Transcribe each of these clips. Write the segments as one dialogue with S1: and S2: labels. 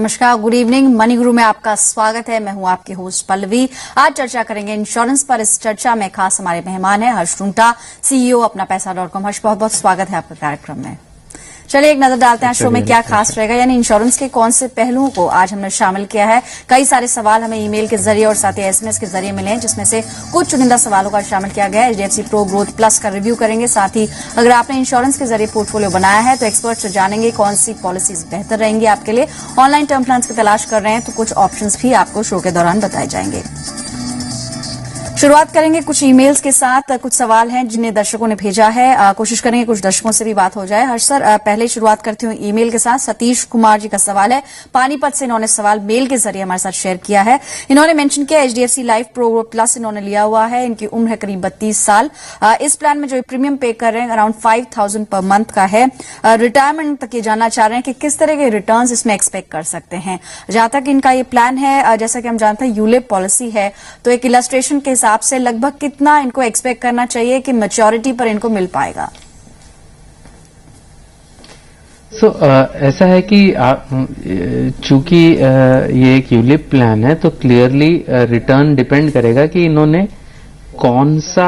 S1: नमस्कार, good evening. Money गुरु में आपका स्वागत है। मैं हूं आपकी होस्ट पल्लवी। आज चर्चा करेंगे इंश्योरेंस पर। इस चर्चा में खास हमारे मेहमान हैं हर्ष रुंगटा, CEO अपना पैसा.com। हर्ष, बहुत बहुत स्वागत है आपका कार्यक्रम में। चलिए एक नजर डालते हैं शो में क्या खास रहेगा, यानी इंश्योरेंस के कौन से पहलुओं को आज हमने शामिल किया है। कई सारे सवाल हमें ईमेल के जरिए और साथ ही SMS के जरिए मिले हैं, जिसमें से कुछ चुनिंदा सवालों का शामिल किया गया है। HDFC Pro Growth Plus का रिव्यू करेंगे। साथ ही अगर आपने इंश्योरेंस के जरिए पोर्टफोलियो बनाया है तो एक्सपर्ट से जानेंगे कौन सी पॉलिसीज बेहतर रहेंगी आपके लिए। ऑनलाइन टर्म प्लान की तलाश कर रहे हैं तो कुछ ऑप्शंस भी आपको शो के दौरान बताए जाएंगे। शुरुआत करेंगे कुछ ईमेल्स के साथ। कुछ सवाल हैं जिन्हें दर्शकों ने भेजा है, कोशिश करेंगे कुछ दर्शकों से भी बात हो जाए। हर्ष सर, पहले शुरुआत करती हूँ ईमेल के साथ। सतीश कुमार जी का सवाल है, पानीपत से इन्होंने सवाल मेल के जरिए हमारे साथ शेयर किया है। इन्होंने मेंशन किया HDFC Life Pro Plus इन्होंने लिया हुआ है। इनकी उम्र है करीब 32 साल। इस प्लान में जो प्रीमियम पे कर रहे हैं अराउंड 5000 पर मंथ का है। रिटायरमेंट तक ये जानना चाह रहे हैं कि किस तरह के रिटर्न्स इसमें एक्सपेक्ट कर सकते हैं। जहां तक इनका ये प्लान है, जैसा कि हम जानते हैं यूलिप पॉलिसी है, तो एक इलस्ट्रेशन के हिसाब से लगभग कितना इनको एक्सपेक्ट करना चाहिए कि मैच्योरिटी पर इनको मिल पाएगा?
S2: ऐसा है कि चूंकि ये एक यूलिप प्लान है तो क्लियरली रिटर्न डिपेंड करेगा कि इन्होंने कौन सा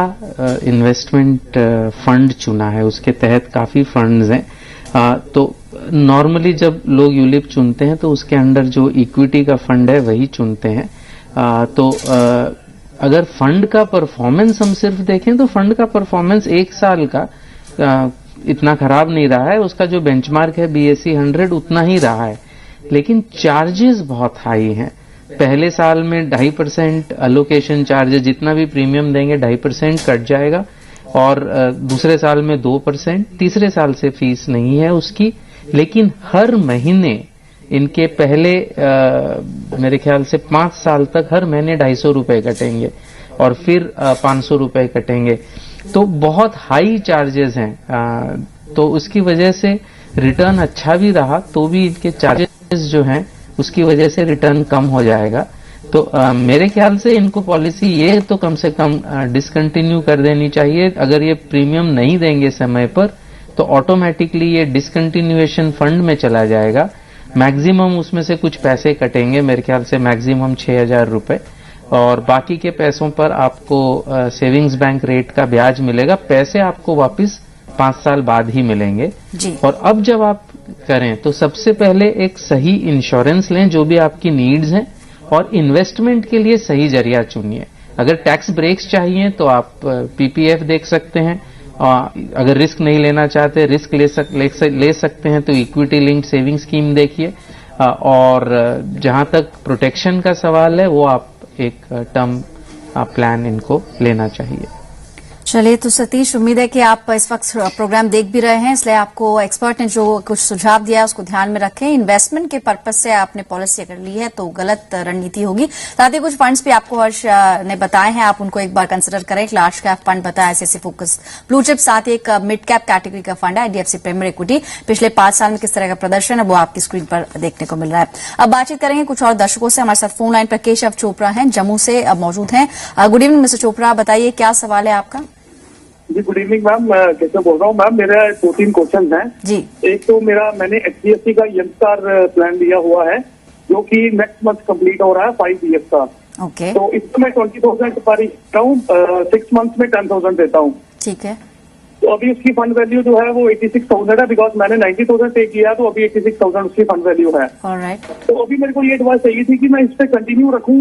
S2: इन्वेस्टमेंट फंड चुना है। उसके तहत काफी फंड्स हैं। तो नॉर्मली जब लोग यूलिप चुनते हैं तो उसके अंडर जो इक्विटी का फंड है वही चुनते हैं। अगर फंड का परफॉर्मेंस हम सिर्फ देखें तो फंड का परफॉर्मेंस एक साल का इतना खराब नहीं रहा है। उसका जो बेंचमार्क है BSE 100 उतना ही रहा है, लेकिन चार्जेस बहुत हाई हैं। पहले साल में 2.5% अलोकेशन चार्जेस, जितना भी प्रीमियम देंगे 2.5% कट जाएगा, और दूसरे साल में 2%, तीसरे साल से फीस नहीं है उसकी। लेकिन हर महीने इनके पहले मेरे ख्याल से 5 साल तक हर महीने 250 रुपए कटेंगे और फिर 500 रुपए कटेंगे। तो बहुत हाई चार्जेस हैं। तो उसकी वजह से रिटर्न अच्छा भी रहा तो भी इनके चार्जेस जो हैं उसकी वजह से रिटर्न कम हो जाएगा। तो मेरे ख्याल से इनको पॉलिसी ये तो कम से कम डिसकंटिन्यू कर देनी चाहिए। अगर ये प्रीमियम नहीं देंगे समय पर तो ऑटोमेटिकली ये डिसकंटिन्यूएशन फंड में चला जाएगा। मैक्सिमम उसमें से कुछ पैसे कटेंगे, मेरे ख्याल से मैक्सिमम 6000 रुपए, और बाकी के पैसों पर आपको सेविंग्स बैंक रेट का ब्याज मिलेगा। पैसे आपको वापस 5 साल बाद ही मिलेंगे
S1: जी।
S2: और अब जब आप करें तो सबसे पहले एक सही इंश्योरेंस लें जो भी आपकी नीड्स हैं, और इन्वेस्टमेंट के लिए सही जरिया चुनिए। अगर टैक्स ब्रेक्स चाहिए तो आप PPF देख सकते हैं। अगर रिस्क नहीं लेना चाहते, रिस्क ले सकते हैं तो इक्विटी लिंक्ड सेविंग स्कीम देखिए। और जहां तक प्रोटेक्शन का सवाल है वो आप एक टर्म प्लान इनको लेना चाहिए।
S1: चलिए, तो सतीश, उम्मीद है कि आप इस वक्त प्रोग्राम देख भी रहे हैं, इसलिए आपको एक्सपर्ट ने जो कुछ सुझाव दिया है उसको ध्यान में रखें। इन्वेस्टमेंट के पर्पज से आपने पॉलिसी अगर ली है तो गलत रणनीति होगी। साथ ही कुछ फंड्स भी आपको हर्ष ने बताए हैं, आप उनको एक बार कंसिडर करें। एक लार्ज कैप फंड बताया, ICICI फोकस ब्लू चिप, साथ ही एक मिड कैप कैटेगरी का फंड है IDFC प्रीमियर इक्विटी। पिछले 5 साल में किस तरह का प्रदर्शन है वो आपकी स्क्रीन पर देखने को मिल रहा है। अब बातचीत करेंगे कुछ और दर्शकों से। हमारे साथ फोन लाइन पर केशव चोपड़ा हैं, जम्मू से मौजूद हैं। गुड इवनिंग मिस्टर चोपड़ा, बताइए क्या सवाल है आपका?
S3: जी, गुड इवनिंग मैम। मैं कैसे बोल रहा हूँ मैम, मेरे 2-3 क्वेश्चन हैं
S1: जी।
S3: एक तो मैंने HDFC का यंगस्टार प्लान लिया हुआ है जो कि नेक्स्ट मंथ कंप्लीट हो रहा है 5 ईयर्स का।
S1: ओके।
S3: तो इसमें मैं 20,000 पर देता हूँ, 6 मंथ्स में 10,000 देता हूँ।
S1: ठीक है।
S3: तो अभी उसकी फंड वैल्यू जो है वो 86,000 है, बिकॉज मैंने 90,000 पे किया तो अभी 86,000 उसकी फंड वैल्यू है।
S1: ऑलराइट।
S3: तो अभी मेरे को ये एडवाइस चाहिए थी कि मैं इस पे कंटिन्यू रखूँ,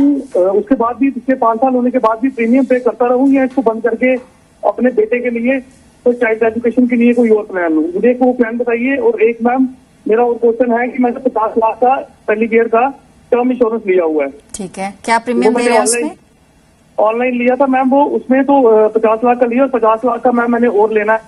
S3: उसके बाद भी पिछले 5 साल होने के बाद भी प्रीमियम पे करता रहूँ, या इसको बंद करके अपने बेटे के लिए तो चाइल्ड एजुकेशन के लिए कोई और प्लान लूं। मुझे एक वो प्लान बताइए। और एक मैम मेरा और क्वेश्चन है कि मैंने 50 लाख का पहली ईयर का टर्म इंश्योरेंस लिया हुआ है।
S1: ठीक है, क्या प्रीमियम दे रहे हैं उसमें?
S3: ऑनलाइन लिया था मैम, वो उसमें तो 50 लाख का लिया और 50 लाख का मैम मैंने और लेना है।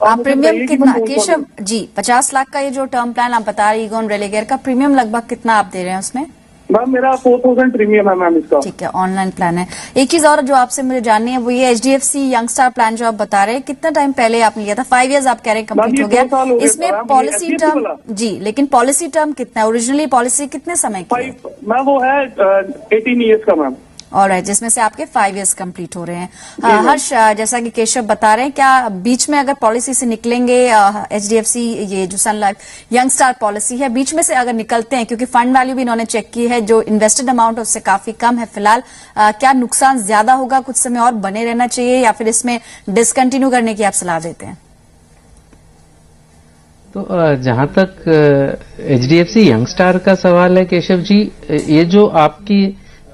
S1: आप प्रीमियम कितना केशव जी? 50 लाख का ये जो टर्म प्लान आप बता रहे हैं रेलिगेयर का, प्रीमियम लगभग कितना आप दे रहे हैं उसमें?
S3: मैम मेरा 4,000 प्रीमियम है मैम इसका।
S1: ठीक है, ऑनलाइन प्लान है। एक चीज और जो आपसे मुझे जाननी है वो ये HDFC यंगस्टार प्लान जो आप बता रहे हैं, कितना टाइम पहले आपने लिया था? 5 इयर्स आप कह रहे हैं कंप्लीट हो गया। इसमें पॉलिसी टर्म जी, लेकिन पॉलिसी टर्म कितना है? ओरिजिनली पॉलिसी कितने समय की है?
S3: मैम वो है 18 ईयर्स का मैम।
S1: ऑलराइट, जिसमें से आपके 5 इयर्स कंप्लीट हो रहे हैं। हर्ष, जैसा कि केशव बता रहे हैं, क्या बीच में अगर पॉलिसी से निकलेंगे, एचडीएफसी ये जो सन लाइफ यंग स्टार पॉलिसी है, बीच में से अगर निकलते हैं, क्योंकि फंड वैल्यू भी इन्होंने चेक की है, जो इन्वेस्टेड अमाउंट है उससे काफी कम है फिलहाल, क्या नुकसान ज्यादा होगा, कुछ समय और बने रहना चाहिए, या फिर इसमें डिसकंटिन्यू करने की आप सलाह देते हैं?
S2: तो जहां तक एचडीएफसी यंगस्टार का सवाल है केशव जी, ये जो आपकी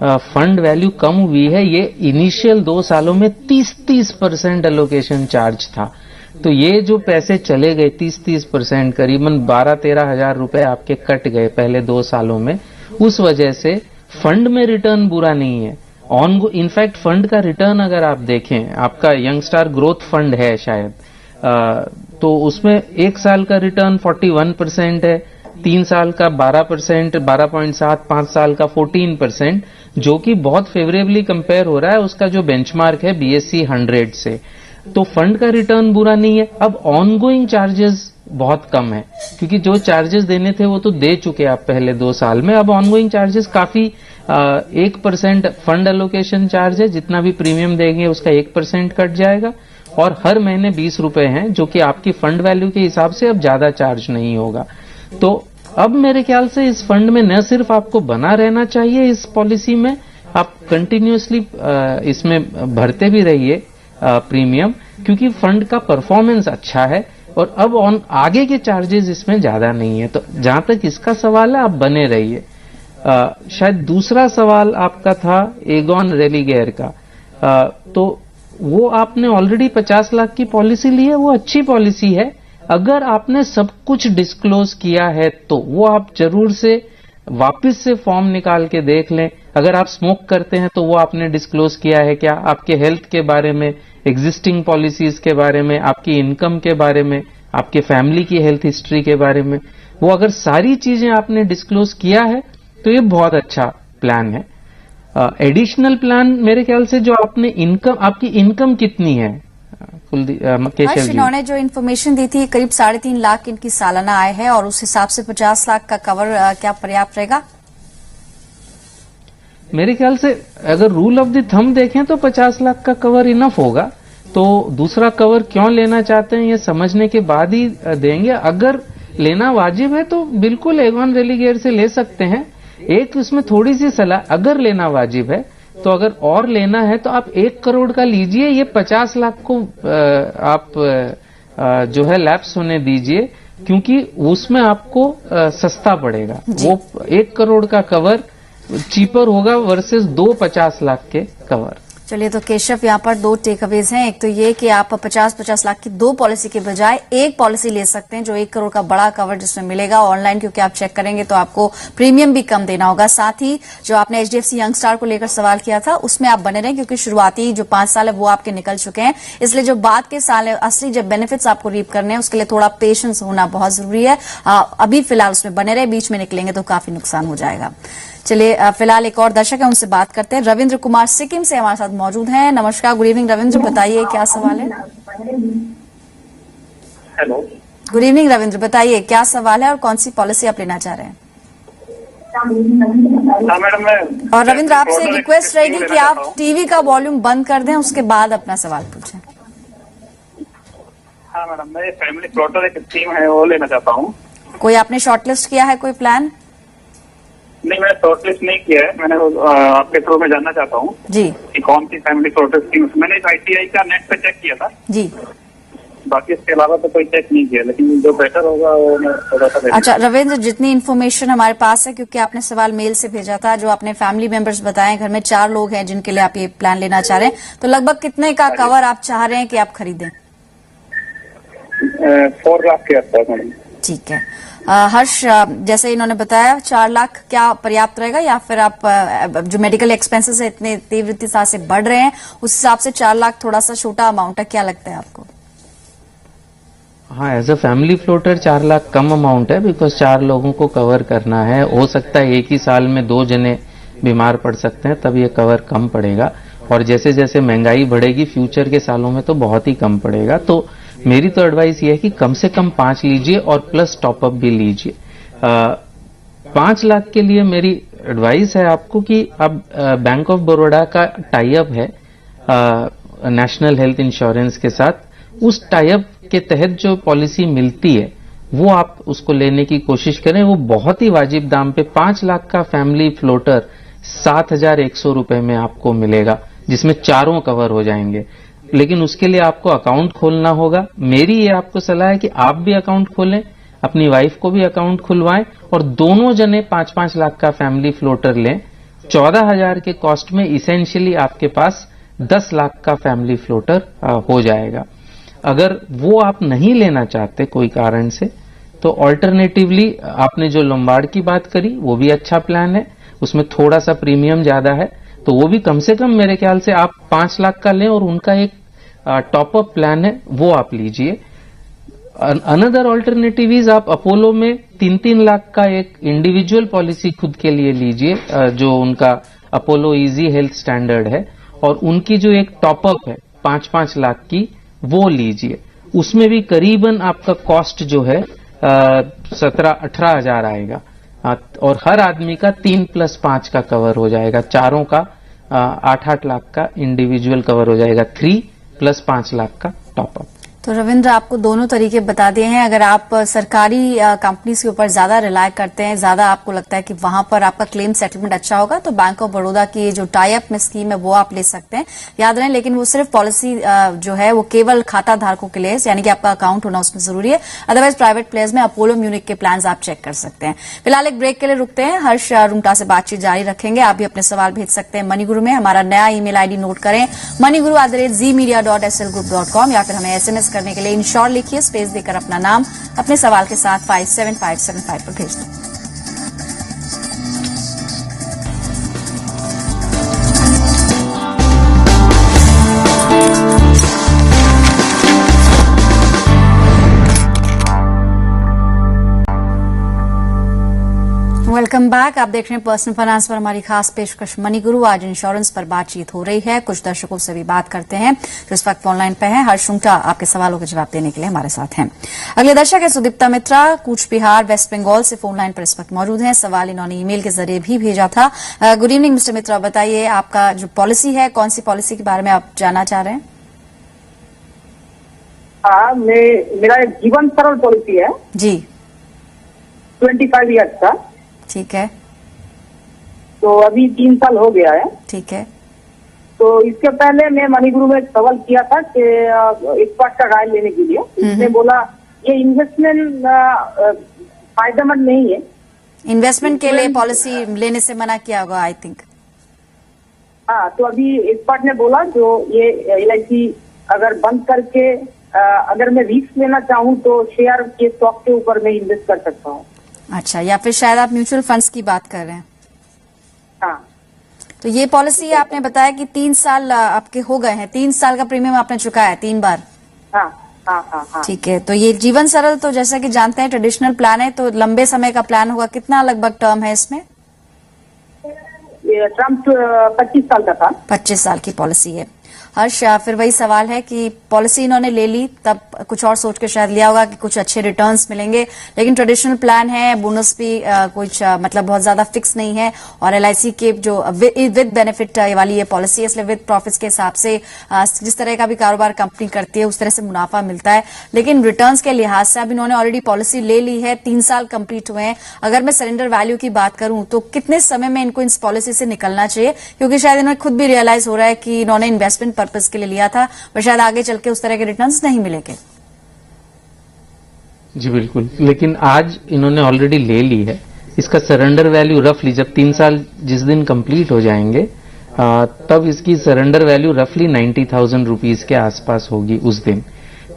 S2: फंड वैल्यू कम हुई है, ये इनिशियल 2 सालों में 30% एलोकेशन चार्ज था। तो ये जो पैसे चले गए 30% करीबन 12-13 हजार रुपए आपके कट गए पहले 2 सालों में, उस वजह से फंड में रिटर्न बुरा नहीं है। इनफैक्ट फंड का रिटर्न अगर आप देखें, आपका यंगस्टार ग्रोथ फंड है शायद, तो उसमें 1 साल का रिटर्न 41% है, 3 साल का 12%, 12.7, 5 साल का 14%, जो कि बहुत फेवरेबली कंपेयर हो रहा है उसका जो बेंचमार्क है बीएसई 100 से। तो फंड का रिटर्न बुरा नहीं है। अब ऑनगोइंग चार्जेस बहुत कम है, क्योंकि जो चार्जेस देने थे वो तो दे चुके आप पहले 2 साल में। अब ऑनगोइंग चार्जेस काफी 1% फंड एलोकेशन चार्ज है, जितना भी प्रीमियम देंगे उसका 1% कट जाएगा, और हर महीने 20 रुपए हैं, जो कि आपकी फंड वैल्यू के हिसाब से अब ज्यादा चार्ज नहीं होगा। तो अब मेरे ख्याल से इस फंड में न सिर्फ आपको बना रहना चाहिए, इस पॉलिसी में आप कंटिन्यूअसली इसमें भरते भी रहिए प्रीमियम, क्योंकि फंड का परफॉर्मेंस अच्छा है, और अब आगे के चार्जेस इसमें ज्यादा नहीं है। तो जहां तक इसका सवाल है, आप बने रहिए। शायद दूसरा सवाल आपका था एगॉन रेलिगेयर का, तो वो आपने ऑलरेडी 50 लाख की पॉलिसी ली है, वो अच्छी पॉलिसी है। अगर आपने सब कुछ डिस्क्लोज किया है तो वो आप जरूर से वापस से फॉर्म निकाल के देख लें। अगर आप स्मोक करते हैं तो वो आपने डिस्क्लोज किया है क्या, आपके हेल्थ के बारे में, एग्जिस्टिंग पॉलिसीज के बारे में, आपकी इनकम के बारे में, आपके फैमिली की हेल्थ हिस्ट्री के बारे में, वो अगर सारी चीजें आपने डिस्क्लोज किया है तो ये बहुत अच्छा प्लान है। एडिशनल प्लान मेरे ख्याल से जो आपने इनकम, आपकी इनकम कितनी है केशव जी?
S1: इन्होंने जो इन्फॉर्मेशन दी थी, करीब 3.5 लाख इनकी सालाना आय है, और उस हिसाब से 50 लाख का कवर क्या पर्याप्त रहेगा?
S2: मेरे ख्याल से अगर रूल ऑफ द थंब देखें तो 50 लाख का कवर इनफ होगा। तो दूसरा कवर क्यों लेना चाहते हैं ये समझने के बाद ही देंगे। अगर लेना वाजिब है तो बिल्कुल एगॉन रेलिगेयर से ले सकते हैं। एक उसमें थोड़ी सी सलाह, अगर लेना वाजिब है तो अगर और लेना है तो आप 1 करोड़ का लीजिए, ये 50 लाख को आप जो है लैप्स होने दीजिए, क्योंकि उसमें आपको सस्ता पड़ेगा। वो 1 करोड़ का कवर चीपर होगा वर्सेस 2 50 लाख के कवर।
S1: चलिए, तो केशव यहाँ पर 2 टेक अवेज हैं। एक तो ये कि आप 50-50 लाख की 2 पॉलिसी के बजाय 1 पॉलिसी ले सकते हैं, जो 1 करोड़ का बड़ा कवर जिसमें मिलेगा ऑनलाइन, क्योंकि आप चेक करेंगे तो आपको प्रीमियम भी कम देना होगा। साथ ही जो आपने एचडीएफसी यंग स्टार को लेकर सवाल किया था, उसमें आप बने रहें, क्योंकि शुरुआती जो 5 साल है वो आपके निकल चुके हैं। इसलिए जो बाद के साल है, असली जब बेनिफिट्स आपको रीप करने हैं, उसके लिए थोड़ा पेशेंस होना बहुत जरूरी है। अभी फिलहाल उसमें बने रहे, बीच में निकलेंगे तो काफी नुकसान हो जाएगा। चलिए, फिलहाल एक और दर्शक है, उनसे बात करते हैं। रविंद्र कुमार सिक्किम से हमारे साथ मौजूद हैं। नमस्कार, गुड इवनिंग रविंद्र, बताइए क्या सवाल है?
S3: हेलो,
S1: गुड इवनिंग रविंद्र, बताइए क्या सवाल है और कौन सी पॉलिसी आप लेना चाह रहे हैं?
S3: हाँ मैडम, मैं
S1: और रविंद्र, आपसे रिक्वेस्ट रहेगी कि आप टीवी का वॉल्यूम बंद कर दें, उसके बाद अपना सवाल पूछें।
S3: हाँ मैडम, मैं फैमिली प्लॉटर एक स्कीम है वो लेना चाहता हूँ।
S1: कोई आपने शॉर्टलिस्ट किया है, कोई प्लान?
S3: नहीं, मैंने शॉर्टलिस्ट नहीं किया है। मैंने आपके थ्रू में जानना चाहता हूँ
S1: जी
S3: कि कौन सी फैमिली प्लॉटर स्कीम। मैंने ITI का नेट पे चेक किया था
S1: जी।
S3: बाकी इसके अलावा तो कोई चेक नहीं किया, लेकिन जो बेटर होगा वो मैं थोड़ा सा।
S1: अच्छा रविंद्र, जितनी इन्फॉर्मेशन हमारे पास है, क्योंकि आपने सवाल मेल से भेजा था, जो आपने फैमिली मेंबर्स बताए, घर में 4 लोग हैं जिनके लिए आप ये प्लान लेना चाह रहे हैं, तो लगभग कितने का कवर आप चाह रहे हैं कि आप खरीदें?
S3: 4 लाख के आसपास मैडम।
S1: ठीक है। हर्ष, जैसे इन्होंने बताया 4 लाख क्या पर्याप्त रहेगा, या फिर आप जो मेडिकल एक्सपेंसेस है इतने तीव्रता से बढ़ रहे हैं, उस हिसाब से 4 लाख थोड़ा सा छोटा अमाउंट है, क्या लगता है आपको?
S2: हाँ, as a family floater 4 lakh कम अमाउंट है, बिकॉज 4 लोगों को कवर करना है। हो सकता है एक ही साल में 2 जने बीमार पड़ सकते हैं, तब ये कवर कम पड़ेगा, और जैसे जैसे महंगाई बढ़ेगी फ्यूचर के सालों में तो बहुत ही कम पड़ेगा। तो मेरी तो एडवाइस ये है कि कम से कम 5 लीजिए और प्लस टॉपअप भी लीजिए। 5 लाख के लिए मेरी एडवाइस है आपको कि अब बैंक ऑफ बड़ौदा का टाई अप है नेशनल हेल्थ इंश्योरेंस के साथ, उस टाई अप के तहत जो पॉलिसी मिलती है वो आप उसको लेने की कोशिश करें। वो बहुत ही वाजिब दाम पे 5 लाख का फैमिली फ्लोटर 7,100 रुपए में आपको मिलेगा, जिसमें चारों कवर हो जाएंगे। लेकिन उसके लिए आपको अकाउंट खोलना होगा। मेरी ये आपको सलाह है कि आप भी अकाउंट खोलें, अपनी वाइफ को भी अकाउंट खुलवाएं और दोनों जने 5-5 लाख का फैमिली फ्लोटर लें। 14,000 के कॉस्ट में इसेंशियली आपके पास 10 लाख का फैमिली फ्लोटर हो जाएगा। अगर वो आप नहीं लेना चाहते कोई कारण से, तो ऑल्टरनेटिवली आपने जो लोम्बार्ड की बात करी वो भी अच्छा प्लान है, उसमें थोड़ा सा प्रीमियम ज्यादा है, तो वो भी कम से कम मेरे ख्याल से आप 5 लाख का लें और उनका एक टॉप अप प्लान है वो आप लीजिए। अनदर ऑल्टरनेटिव इज आप अपोलो में 3-3 लाख का एक इंडिविजुअल पॉलिसी खुद के लिए लीजिए, जो उनका अपोलो इजी हेल्थ स्टैंडर्ड है, और उनकी जो एक टॉप अप है 5-5 लाख की वो लीजिए। उसमें भी करीबन आपका कॉस्ट जो है 17-18 हजार आएगा, और हर आदमी का 3+5 का कवर हो जाएगा, चारों का 8-8 लाख का इंडिविजुअल कवर हो जाएगा, 3+5 लाख का टॉप अप।
S1: तो रविंद्र, आपको दोनों तरीके बता दिए हैं। अगर आप सरकारी कंपनीज के ऊपर ज्यादा रिलाय करते हैं, ज्यादा आपको लगता है कि वहां पर आपका क्लेम सेटलमेंट अच्छा होगा, तो बैंक ऑफ बड़ौदा की जो टाई अप में स्कीम है वो आप ले सकते हैं। याद रहे, लेकिन वो सिर्फ पॉलिसी जो है वो केवल खाता धारकों के लिए, यानी कि आपका अकाउंट होना उसमें जरूरी है। अदरवाइज प्राइवेट प्लेयर्स में अपोलो म्यूनिक के प्लान आप चेक कर सकते हैं। फिलहाल एक ब्रेक के लिए रुकते हैं। हर्ष रुंगटा से बातचीत जारी रखेंगे। आप भी अपने सवाल भेज सकते हैं मनीगुरु में। हमारा नया ईमेल आईडी नोट करें, maniguru@zmedia.slgroup.com, या फिर हमें SMS करने के लिए इंश्योर लिखिए, स्पेस देकर अपना नाम अपने सवाल के साथ 57575 पर भेज दें। Welcome back. आप देख रहे हैं पर्सनल फाइनेंस पर हमारी खास पेशकश मनीगुरु। आज इंश्योरेंस पर बातचीत हो रही है। कुछ दर्शकों से भी बात करते हैं जो इस वक्त ऑनलाइन पे हैं। हर्ष रुंगटा आपके सवालों के जवाब देने के लिए हमारे साथ हैं। अगले दर्शक है सुदीप्ता मित्रा, कूच बिहार वेस्ट बंगाल से फोन लाइन पर इस वक्त मौजूद हैं। सवाल इन्होंने ईमेल के जरिए भी भेजा था। गुड इवनिंग मिस्टर मित्रा, बताइए आपका जो पॉलिसी है, कौन सी पॉलिसी के बारे में आप जानना चाह रहे हैं?
S4: हाँ, मेरा एक जीवन सरल पॉलिसी है
S1: जी,
S4: 25 ईयर्स का।
S1: ठीक है,
S4: तो अभी 3 साल हो गया है।
S1: ठीक है।
S4: तो इसके पहले मैं मनीगुरु में एक सवाल किया था कि एक्सपर्ट का राय लेने के लिए। इसने बोला ये इन्वेस्टमेंट फायदेमंद नहीं है।
S1: इन्वेस्टमेंट के लिए पॉलिसी लेने से मना किया होगा आई थिंक।
S4: हाँ, तो अभी एक्सपर्ट ने बोला जो ये LIC अगर बंद करके अगर मैं रिस्क लेना चाहूँ तो शेयर के स्टॉक के ऊपर मैं इन्वेस्ट कर सकता हूँ।
S1: अच्छा, या फिर शायद आप म्यूचुअल फंड्स की बात कर रहे हैं।
S4: हाँ,
S1: तो ये पॉलिसी आपने बताया कि 3 साल आपके हो गए हैं, 3 साल का प्रीमियम आपने चुकाया है 3 बार।
S4: हाँ, हाँ, हाँ, हाँ।
S1: ठीक है, तो ये जीवन सरल तो जैसा कि जानते हैं ट्रेडिशनल प्लान है, तो लंबे समय का प्लान होगा। कितना लगभग टर्म है इसमें?
S4: ये टर्म 25 साल का था।
S1: 25 साल की पॉलिसी है। हर्ष, फिर वही सवाल है कि पॉलिसी इन्होंने ले ली, तब कुछ और सोच के शायद लिया होगा कि कुछ अच्छे रिटर्न्स मिलेंगे, लेकिन ट्रेडिशनल प्लान है, बोनस भी कुछ मतलब बहुत ज्यादा फिक्स नहीं है, और LIC के जो विद बेनिफिट वाली ये पॉलिसी है, इसलिए विद प्रॉफिट्स के हिसाब से जिस तरह का भी कारोबार कंपनी करती है उस तरह से मुनाफा मिलता है। लेकिन रिटर्न्स के लिहाज से अब इन्होंने ऑलरेडी पॉलिसी ले ली है, 3 साल कंप्लीट हुए हैं। अगर मैं सरेंडर वैल्यू की बात करूं तो कितने समय में इनको इस पॉलिसी से निकलना चाहिए? क्योंकि शायद इन्हें खुद भी रियलाइज हो रहा है कि इन्होंने इन्वेस्टमेंट पर्पज के लिए लिया था, पर शायद आगे चल के उस तरह के रिटर्न्स नहीं मिलेंगे।
S2: जी बिल्कुल, लेकिन आज इन्होंने ऑलरेडी ले ली है। इसका सरेंडर वैल्यू रफली जब 3 साल जिस दिन कंप्लीट हो जाएंगे तब इसकी सरेंडर वैल्यू रफली 90,000 रुपीज के आसपास होगी उस दिन।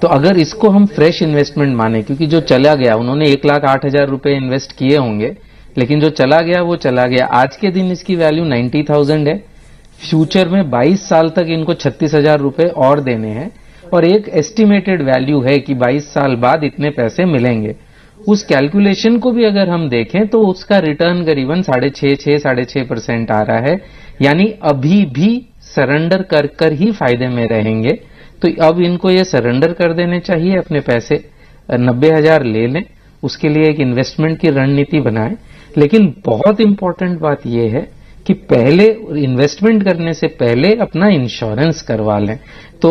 S2: तो अगर इसको हम फ्रेश इन्वेस्टमेंट माने, क्योंकि जो चला गया, उन्होंने 1,08,000 रुपए इन्वेस्ट किए होंगे, लेकिन जो चला गया वो चला गया। आज के दिन इसकी वैल्यू 90,000 है। फ्यूचर में 22 साल तक इनको 36,000 रुपए और देने हैं, और एक एस्टिमेटेड वैल्यू है कि 22 साल बाद इतने पैसे मिलेंगे। उस कैलकुलेशन को भी अगर हम देखें तो उसका रिटर्न करीबन 6.5% आ रहा है, यानी अभी भी सरेंडर कर ही फायदे में रहेंगे। तो अब इनको ये सरेंडर कर देने चाहिए, अपने पैसे 90,000 ले लें उसके लिए एक इन्वेस्टमेंट की रणनीति बनाएं। लेकिन बहुत इंपॉर्टेंट बात यह है कि पहले इन्वेस्टमेंट करने से पहले अपना इंश्योरेंस करवा लें। तो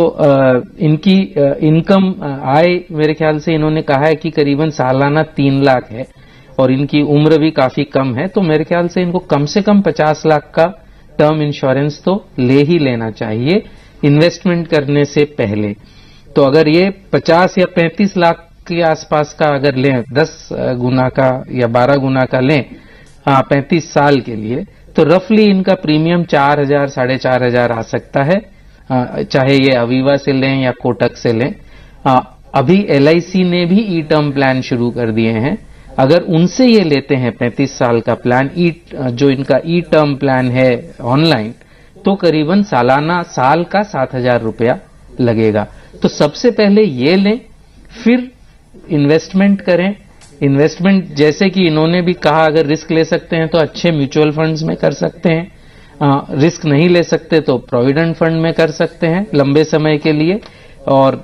S2: इनकी इनकम आय मेरे ख्याल से इन्होंने कहा है कि करीबन सालाना 3 लाख है और इनकी उम्र भी काफी कम है, तो मेरे ख्याल से इनको कम से कम 50 लाख का टर्म इंश्योरेंस तो ले ही लेना चाहिए इन्वेस्टमेंट करने से पहले। तो अगर ये 50 या 35 लाख के आसपास का अगर लें, 10 गुना का या 12 गुना का लें 35 साल के लिए, तो रफली इनका प्रीमियम 4,000 4,500 आ सकता है, चाहे ये अवीवा से लें या कोटक से लें। अभी LIC ने भी ई टर्म प्लान शुरू कर दिए हैं। अगर उनसे ये लेते हैं 35 साल का प्लान, जो इनका ई टर्म प्लान है ऑनलाइन, तो करीबन सालाना साल का 7,000 रुपया लगेगा। तो सबसे पहले ये लें, फिर इन्वेस्टमेंट करें। इन्वेस्टमेंट जैसे कि इन्होंने भी कहा, अगर रिस्क ले सकते हैं तो अच्छे म्यूचुअल फंड्स में कर सकते हैं, रिस्क नहीं ले सकते तो प्रोविडेंट फंड में कर सकते हैं लंबे समय के लिए, और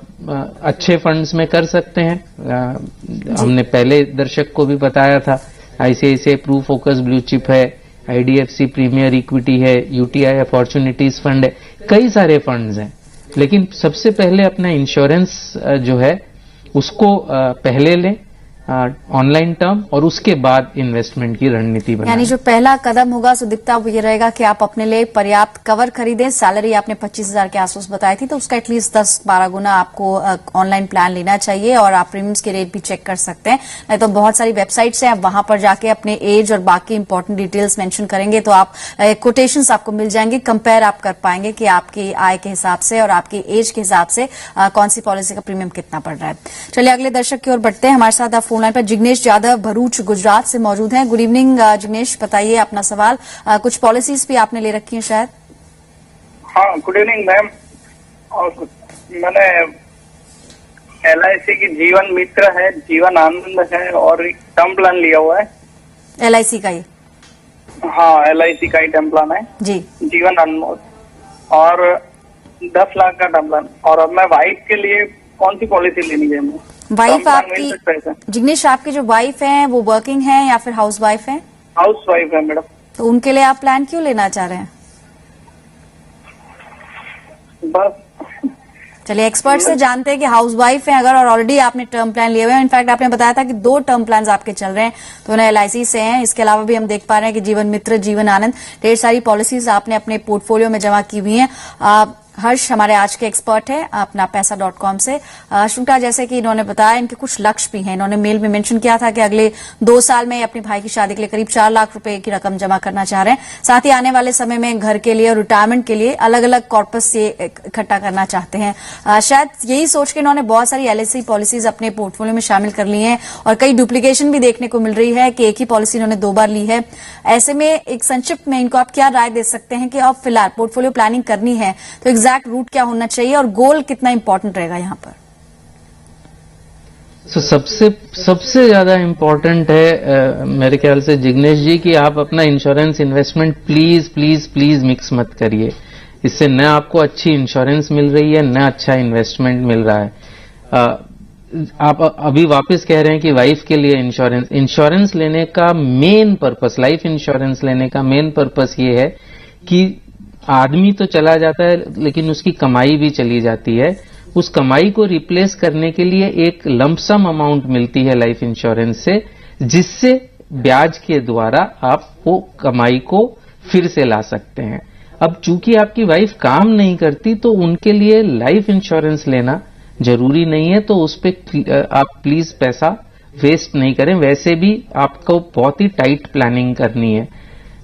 S2: अच्छे फंड्स में कर सकते हैं। हमने पहले दर्शक को भी बताया था, ICICI Pru focus blue chip है, IDFC प्रीमियर इक्विटी है, UTI अपॉर्चुनिटीज फंड है, कई सारे फंड्स हैं। लेकिन सबसे पहले अपना इंश्योरेंस जो है उसको पहले लें, ऑनलाइन टर्म, और उसके बाद इन्वेस्टमेंट की रणनीति बनाएं।
S1: यानी जो पहला कदम होगा सुदीप्ता वो ये रहेगा कि आप अपने लिए पर्याप्त कवर खरीदें। सैलरी आपने 25,000 के आसपास बताई थी, तो उसका एटलीस्ट 10-12 गुना आपको ऑनलाइन प्लान लेना चाहिए, और आप प्रीमियम्स के रेट भी चेक कर सकते हैं। नहीं तो बहुत सारी वेबसाइट्स हैं, आप वहां पर जाके अपने एज और बाकी इंपॉर्टेंट डिटेल्स मेंशन करेंगे तो आप कोटेशंस आपको मिल जाएंगे, कंपेयर आप कर पाएंगे कि आपकी आय के हिसाब से और आपकी एज के हिसाब से कौन सी पॉलिसी का प्रीमियम कितना पड़ रहा है। चलिए अगले दर्शक की ओर बढ़ते हैं। हमारे साथ फोन लाइन पर जिग्नेश यादव भरूच गुजरात से मौजूद हैं। गुड इवनिंग जिग्नेश, बताइए अपना सवाल। कुछ पॉलिसीज भी आपने ले रखी हैं शायद?
S5: हाँ, गुड इवनिंग मैम। और मैंने LIC की जीवन मित्र है, जीवन आनंद है, और एक टर्म प्लान लिया हुआ है।
S1: LIC का ही?
S5: हाँ, LIC का ही टर्म प्लान है
S1: जी,
S5: जीवन अनमोल, और 10 लाख का टर्म प्लान। और अब मैं वाइफ के लिए कौन सी पॉलिसी लेनी है?
S1: वाइफ आपकी, जिग्नेश आपकी जो वाइफ है वो वर्किंग है या फिर हाउस वाइफ है?
S5: हाउस वाइफ है मैडम।
S1: तो उनके लिए आप प्लान क्यों लेना चाह रहे हैं?
S5: बस
S1: चलिए एक्सपर्ट से जानते हैं कि हाउस वाइफ है अगर, और ऑलरेडी आपने टर्म प्लान लिए हुए हैं। इनफैक्ट आपने बताया था कि 2 टर्म प्लान आपके चल रहे हैं, तो उन्हें LIC से हैं। इसके अलावा भी हम देख पा रहे हैं कि जीवन मित्र, जीवन आनंद, ढेर सारी पॉलिसीज आपने अपने पोर्टफोलियो में जमा की हुई हैं। हर्ष हमारे आज के एक्सपर्ट है अपना पैसा.com से। श्रुता, जैसे कि इन्होंने बताया इनके कुछ लक्ष्य भी हैं। इन्होंने मेल में मेंशन किया था कि अगले 2 साल में अपने भाई की शादी के लिए करीब 4 लाख रुपए की रकम जमा करना चाह रहे हैं। साथ ही आने वाले समय में घर के लिए और रिटायरमेंट के लिए अलग अलग कॉर्पस से इकट्ठा करना चाहते हैं। शायद यही सोच के इन्होंने बहुत सारी LIC पॉलिसीज अपने पोर्टफोलियो में शामिल कर ली हैं, और कई डुप्लीकेशन भी देखने को मिल रही है कि एक ही पॉलिसी इन्होंने 2 बार ली है। ऐसे में एक संक्षिप्त में इनको आप क्या राय दे सकते हैं कि अब फिलहाल पोर्टफोलियो प्लानिंग करनी है तो एग्जैक्ट रूट क्या होना चाहिए और गोल कितना इंपॉर्टेंट रहेगा यहाँ पर?
S2: सबसे ज्यादा इंपॉर्टेंट है मेरे ख्याल से जिग्नेश जी कि आप अपना insurance investment please please please mix मत करिए। इससे न आपको अच्छी इंश्योरेंस मिल रही है, न अच्छा इन्वेस्टमेंट मिल रहा है। आप अभी वापस कह रहे हैं कि वाइफ के लिए इंश्योरेंस लेने का मेन पर्पस, लाइफ इंश्योरेंस लेने का मेन पर्पस ये है कि आदमी तो चला जाता है लेकिन उसकी कमाई भी चली जाती है। उस कमाई को रिप्लेस करने के लिए एक लंपसम अमाउंट मिलती है लाइफ इंश्योरेंस से, जिससे ब्याज के द्वारा आप वो कमाई को फिर से ला सकते हैं। अब चूंकि आपकी वाइफ काम नहीं करती तो उनके लिए लाइफ इंश्योरेंस लेना जरूरी नहीं है, तो उस पर आप प्लीज पैसा वेस्ट नहीं करें। वैसे भी आपको बहुत ही टाइट प्लानिंग करनी है।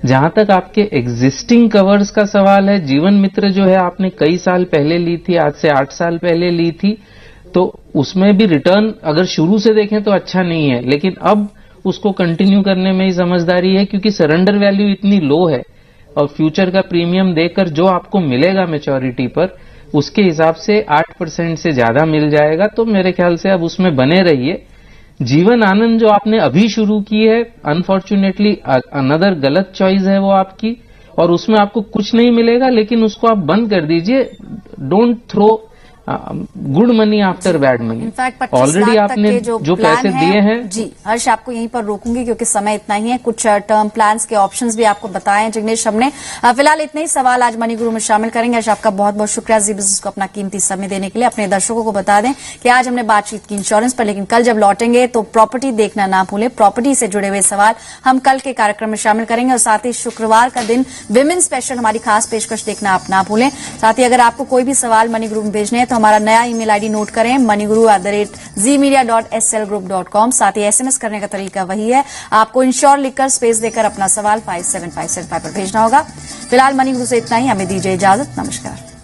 S2: जहां तक आपके एग्जिस्टिंग कवर्स का सवाल है, जीवन मित्र जो है आपने कई साल पहले ली थी, आज से 8 साल पहले ली थी, तो उसमें भी रिटर्न अगर शुरू से देखें तो अच्छा नहीं है, लेकिन अब उसको कंटिन्यू करने में ही समझदारी है, क्योंकि सरेंडर वैल्यू इतनी लो है और फ्यूचर का प्रीमियम देकर जो आपको मिलेगा मैच्योरिटी पर उसके हिसाब से 8% से ज्यादा मिल जाएगा। तो मेरे ख्याल से अब उसमें बने रहिए। जीवन आनंद जो आपने अभी शुरू की है, अनफॉर्चुनेटली अनदर गलत चॉइस है वो आपकी, और उसमें आपको कुछ नहीं मिलेगा, लेकिन उसको आप बंद कर दीजिए। Don't throw good money after bad money.
S1: In fact
S2: already आपने जो पैसे दिए हैं।
S1: जी हर्ष, आपको यहीं पर रोकूंगी क्योंकि समय इतना ही है। कुछ टर्म प्लान्स के ऑप्शंस भी आपको बताए हैं जिग्नेश हमने। फिलहाल इतने ही सवाल आज मनी गुरु में शामिल करेंगे। हर्ष, आपका बहुत बहुत शुक्रिया जी बिजनेस को अपना कीमती समय देने के लिए। अपने दर्शकों को बता दें कि आज हमने बातचीत की इंश्योरेंस पर, लेकिन कल जब लौटेंगे तो प्रॉपर्टी देखना ना भूलें। प्रॉपर्टी से जुड़े हुए सवाल हम कल के कार्यक्रम में शामिल करेंगे और साथ ही शुक्रवार का दिन विमेन स्पेशल हमारी खास पेशकश देखना आप ना भूलें। साथ ही अगर आपको कोई भी सवाल मनी गुरु में भेजने हैं तो हमारा नया ईमेल आईडी नोट करें, moniguru@zmedia.slgroup.com। साथ ही एसएमएस करने का तरीका वही है, आपको इंश्योर लिखकर स्पेस देकर अपना सवाल 57575 पर भेजना होगा। फिलहाल मनी गुरु से इतना ही, हमें दीजिए इजाजत। नमस्कार।